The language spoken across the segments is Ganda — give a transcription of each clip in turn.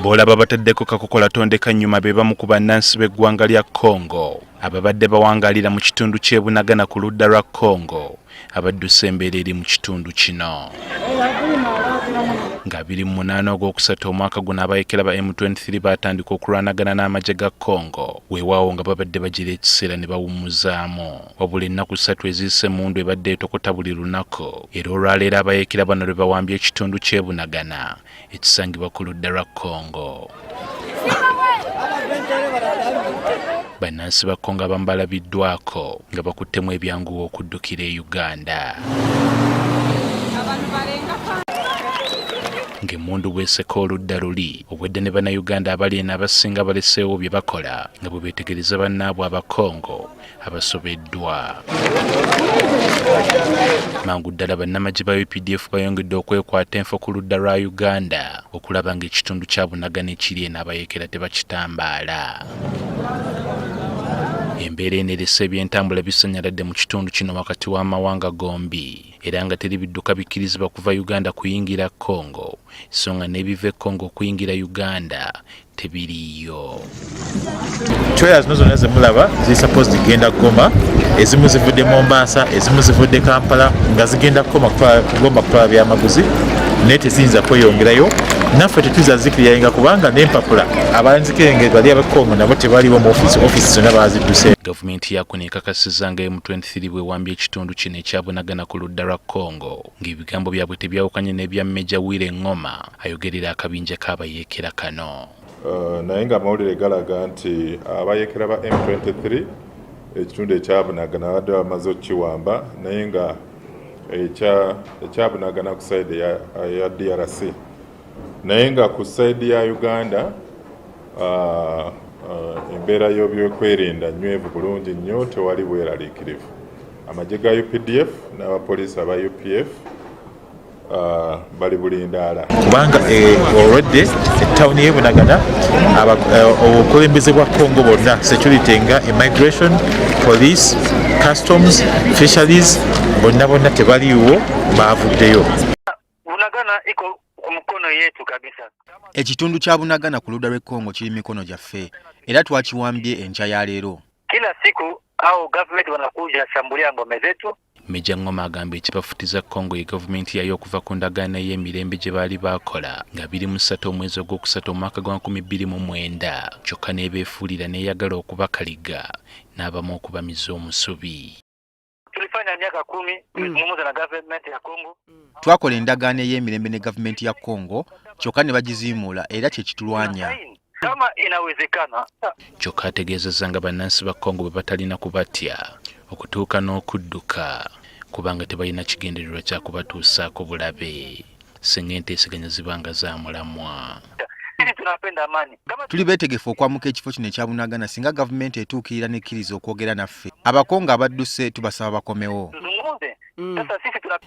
Bw'olaba bataddeko kakokola tondeka nnyuma be bamu ku bannansi b'eggwanga lya Congo ababadde bawangalira mu kitundu ky'e Bunagana ku ludda lwa Congo abaddusa embeera eri mu kitundu kino. Nga 28 Ogwokusatu omwaka guno abayeekera ba M23 batandika okulwanagana n'amagye ga Congo weewaawo nga babadde bagira ekiseera ne bawummuzaamu wabula ennaku 3 eziyise mundu ebadde etokota buli lunaku era olwaleero abayeekera bano lwe bawambye ekitundu ky'e Bunagana ekisangibwa ku ludda lwa Congo. Bannansi ba Congo abamu balabiddwako nga bakuttemu ebyanguwa okuddukira e Uganda. Ng'emmundu bw'eseka oludda luli obwedde ne bannayuganda abali eno abasinga baleseewo bye bakola nga bwe beetegereza bannaabwe Abakongo abasobeddwa. Mangu ddala bannamagye ba UPDF bayongedde okwekwata enfo ku ludda lwa Uganda okulaba ng'ekitundu kya Bunagana ekiri eno abayeekera tebakitambaala. Embeera eno erese ebyentambula bisanyaladde mu kitundu kino wakati w'amawanga gombi era nga teri bidduka bikkirizibwa kuva Uganda kuyingira Congo so nga n'ebiva e Congo kuyingira Uganda tebiriiyo. Trailers zonna ze mulaba ziri supposed genda Goma, ezimu zivudde Mombasa, ezimu zivudde Kampala nga zigenda Goma kutwala byamaguzi naye teziyinza kweyongerayo. Naffe tetuyinza zikiriyalinga kubanga n'empapula abanzikirenge bali abakongo nabo tebaliwo mu office zonna bazidduse. Gavumenti yakuno ekakasizza nga M23 bwewambye ekitundu kino ekya Bunagana ku ludda lwa Congo ng'ebigambo byabwe tebyawukanye n'ebya Major Wile Ngoma ayogerera akabinja k'abayeekera kano. Naye nga amawulire galaga nti abayeekera ba M23 ekitundu ekya Bunagana babadde bamaze okukiwamba naye nga ekya Bunagana ku side ya DRC naye nga ku side ya Uganda embeera y'ebyokwerinda nywevu bulungi nnyo tewali bweraliikirivu. Amagye ga UPDF n'abapoliisi aba UPF bali bulindaala kubanga olwedde ettawuni y'e Bunagana obukulembeze bwa Congo bonna security nga immigration, police, customs, fisheries bonna tebaliiwo baavuddeyo. Bunagana iko ku mikono yetu kabisa. Ekitundu kya Bunagana ku ludda lw'e Congo kiri mikono gyaffe era twakiwambye enkya ya leero. Kila siku au government wanakuja shambulia ngome zetu. Major Ngoma agamba ekibafutiza Congo ye gavumenti yayo okuva ku ndagaano y'emirembe gye baali bakola nga 23 omwezi ogwokusatu omwaka gwa 2009 kyokka n'ebeefuulira n'eyagala okubakaliga n'abamu okubamiza omusubi. Tulifanya miaka 10 tuzungumza na government ya Congo. Twakola endagaano y'emirembe ne gavumenti ya Congo kyokka ne bagiziimuula era kye kitulwanya. Kama inawezekana. Kyokka ategeezezza nga bannansi ba Congo bwe batalina kubatya okutuuka n'okudduka kubanga tebalina kigendererwa kya kubatuusaako bulabe singa enteeseganya zibanga za mulamwa. Tunapenda amani. Tuli beetegefu okwamuka ekifo kino ekya Bunagana singa gavumenti etuukirira n'ekkiriza okwogera naffe. Abakongo abadduse tubasaba bakomewo.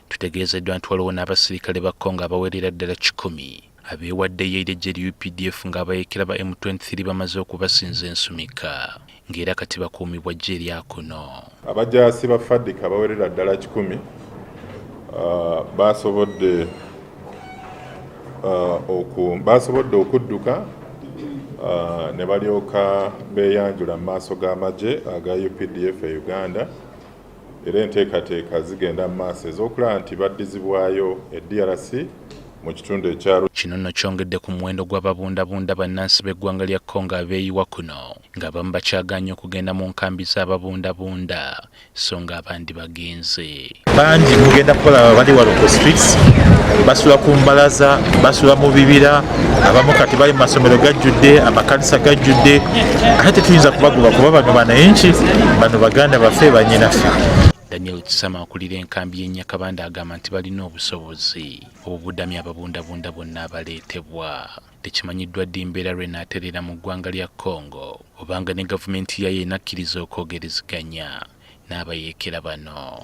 Tutegeezeddwa nti waliwo n'abasirikale ba Congo abawerera ddala 10 abeewaddeyo erijje lya UPDF ng'abayeekera ba M23 bamaze okubasinza ensumika ng'era kati bakuumibwa jje lya kuno. Abajaasi ba FADC abawerera ddala 10 basobodde okudduka ne balyoka beeyanjula mu maaso g'amagye aga UPDF e Uganda era enteekateeka zigenda mu maaso ez'okulaba nti baddizibwayo e DRC mu kitundu ekyalo. Kino nno kyongedde ku muwendo gw'ababundabunda bannansi b'eggwanga lya Congo abeeyiwa kuno ng'abamu bakyagaanye okugenda mu nkambi z'ababundabunda so ng'abandi bagenze. Bangi mugenda kukola bali wano ku streets basula ku mbalaza basula mu bibira abamu kati bali mu masomero gajjudde amakanisa gajjudde ate tuyinza kubagoba kuba bano bananchi bano baganda baffe bannyinaffe. Daniel Kisama akulira enkambi y'Ennyakabanda agamba nti balina obusobozi obudamya ababundabunda bonna abaleetebwa. Tekimanyiddwa ddi mbeera lw'enaaterera mu ggwanga lya Congo obanga ne gavumenti yayo enakkiriza okwogerezeganya n'abayeekera bano.